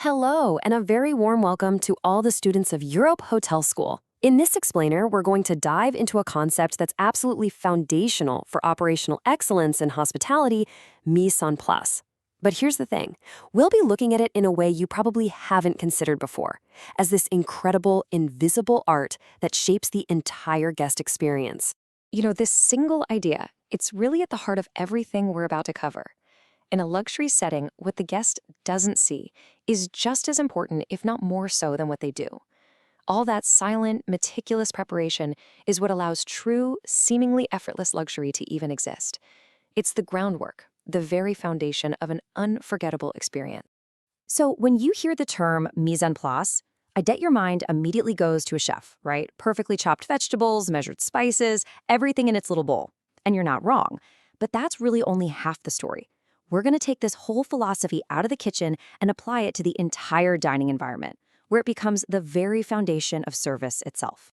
Hello, and a very warm welcome to all the students of Europe Hotel School. In this explainer, we're going to dive into a concept that's absolutely foundational for operational excellence in hospitality, mise-en-place. But here's the thing, we'll be looking at it in a way you probably haven't considered before, as this incredible, invisible art that shapes the entire guest experience. This single idea, it's really at the heart of everything we're about to cover. In a luxury setting, what the guest doesn't see is just as important, if not more so, than what they do. All that silent, meticulous preparation is what allows true, seemingly effortless luxury to even exist. It's the groundwork, the very foundation of an unforgettable experience. So when you hear the term mise-en-place, I bet your mind immediately goes to a chef, right? Perfectly chopped vegetables, measured spices, everything in its little bowl. And you're not wrong. But that's really only half the story. We're going to take this whole philosophy out of the kitchen and apply it to the entire dining environment, where it becomes the very foundation of service itself.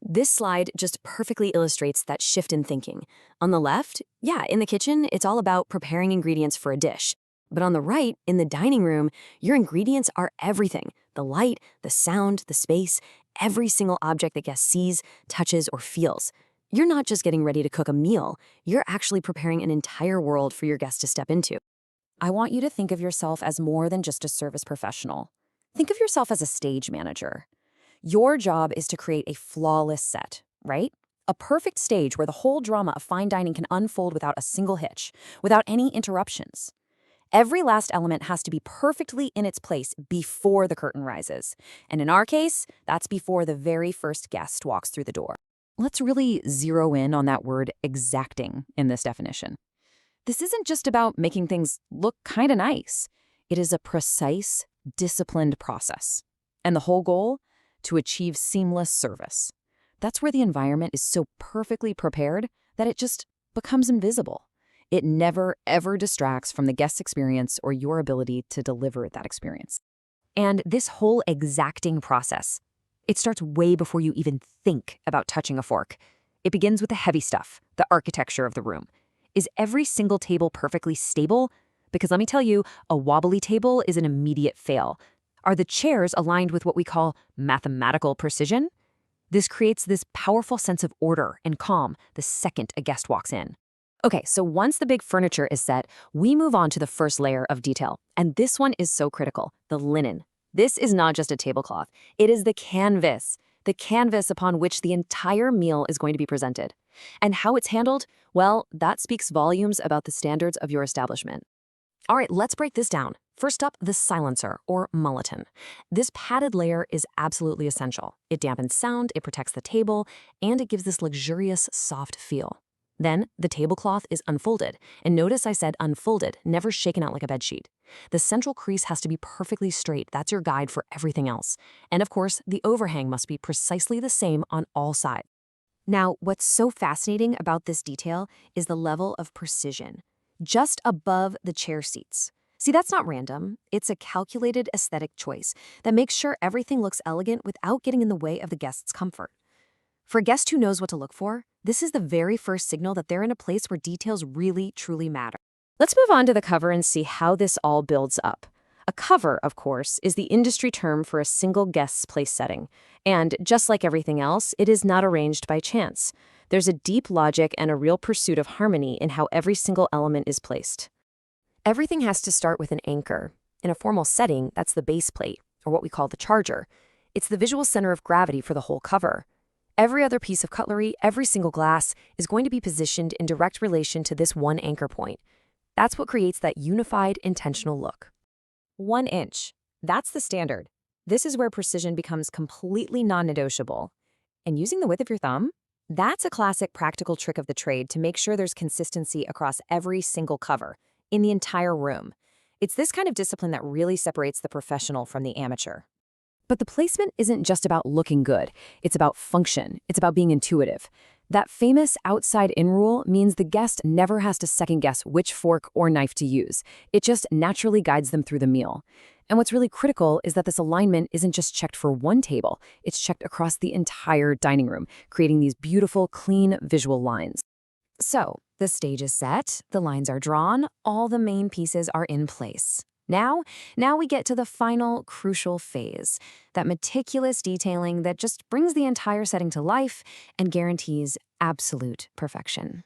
This slide just perfectly illustrates that shift in thinking. On the left, in the kitchen, it's all about preparing ingredients for a dish. But on the right, in the dining room, your ingredients are everything. The light, the sound, the space, every single object that guest sees, touches, or feels. You're not just getting ready to cook a meal, you're actually preparing an entire world for your guests to step into. I want you to think of yourself as more than just a service professional. Think of yourself as a stage manager. Your job is to create a flawless set, right? A perfect stage where the whole drama of fine dining can unfold without a single hitch, without any interruptions. Every last element has to be perfectly in its place before the curtain rises. And in our case, that's before the very first guest walks through the door. Let's really zero in on that word exacting in this definition. This isn't just about making things look kind of nice. It is a precise, disciplined process. And the whole goal? To achieve seamless service. That's where the environment is so perfectly prepared that it just becomes invisible. It never, ever distracts from the guest experience or your ability to deliver that experience. And this whole exacting process, it starts way before you even think about touching a fork. It begins with the heavy stuff, the architecture of the room. Is every single table perfectly stable? Because let me tell you, a wobbly table is an immediate fail. Are the chairs aligned with what we call mathematical precision? This creates this powerful sense of order and calm the second a guest walks in. Okay, so once the big furniture is set, we move on to the first layer of detail. And this one is so critical, the linen. This is not just a tablecloth. It is the canvas upon which the entire meal is going to be presented. And how it's handled, well, that speaks volumes about the standards of your establishment. All right, let's break this down. First up, the silencer, or mulliton. This padded layer is absolutely essential. It dampens sound, it protects the table, and it gives this luxurious, soft feel. Then, the tablecloth is unfolded. And notice I said unfolded, never shaken out like a bedsheet. The central crease has to be perfectly straight. That's your guide for everything else. And of course, the overhang must be precisely the same on all sides. Now, what's so fascinating about this detail is the level of precision, just above the chair seats. See, that's not random. It's a calculated aesthetic choice that makes sure everything looks elegant without getting in the way of the guest's comfort. For a guest who knows what to look for, this is the very first signal that they're in a place where details really, truly matter. Let's move on to the cover and see how this all builds up. A cover, of course, is the industry term for a single guest's place setting. And just like everything else, it is not arranged by chance. There's a deep logic and a real pursuit of harmony in how every single element is placed. Everything has to start with an anchor. In a formal setting, that's the base plate, or what we call the charger. It's the visual center of gravity for the whole cover. Every other piece of cutlery, every single glass, is going to be positioned in direct relation to this one anchor point. That's what creates that unified, intentional look. 1 inch. That's the standard. This is where precision becomes completely non-negotiable. And using the width of your thumb? That's a classic practical trick of the trade to make sure there's consistency across every single cover, in the entire room. It's this kind of discipline that really separates the professional from the amateur. But the placement isn't just about looking good. It's about function. It's about being intuitive. That famous outside-in rule means the guest never has to second-guess which fork or knife to use. It just naturally guides them through the meal. And what's really critical is that this alignment isn't just checked for one table. It's checked across the entire dining room, creating these beautiful, clean visual lines. So, the stage is set, the lines are drawn, all the main pieces are in place. Now we get to the final crucial phase, that meticulous detailing that just brings the entire setting to life and guarantees absolute perfection.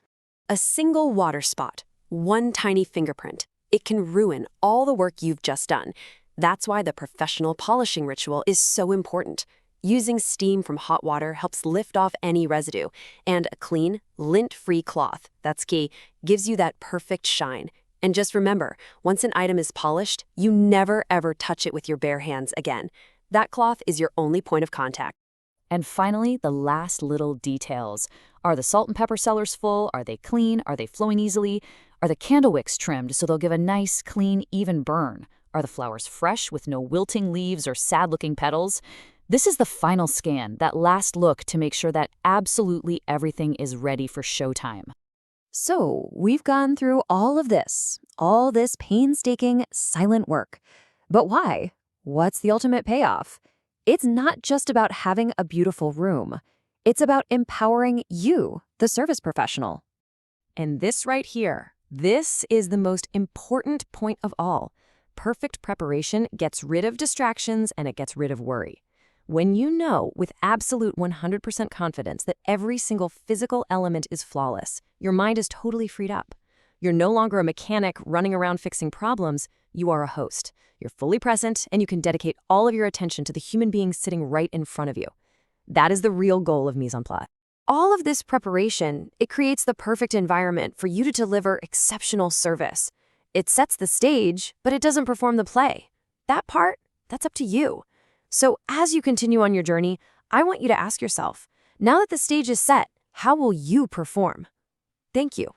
A single water spot, one tiny fingerprint, it can ruin all the work you've just done. That's why the professional polishing ritual is so important. Using steam from hot water helps lift off any residue, and a clean, lint-free cloth, that's key, gives you that perfect shine. And just remember, once an item is polished, you never ever touch it with your bare hands again. That cloth is your only point of contact. And finally, the last little details. Are the salt and pepper cellars full? Are they clean? Are they flowing easily? Are the candle wicks trimmed so they'll give a nice, clean, even burn? Are the flowers fresh with no wilting leaves or sad-looking petals? This is the final scan, that last look to make sure that absolutely everything is ready for showtime. So, we've gone through all this painstaking, silent work. But why? What's the ultimate payoff? It's not just about having a beautiful room. It's about empowering you, the service professional. And this right here, this is the most important point of all. Perfect preparation gets rid of distractions and it gets rid of worry. When you know with absolute 100% confidence that every single physical element is flawless, your mind is totally freed up. You're no longer a mechanic running around fixing problems. You are a host. You're fully present, and you can dedicate all of your attention to the human being sitting right in front of you. That is the real goal of Mise-en-Place. All of this preparation, it creates the perfect environment for you to deliver exceptional service. It sets the stage, but it doesn't perform the play. That part, that's up to you. So as you continue on your journey, I want you to ask yourself, now that the stage is set, how will you perform? Thank you.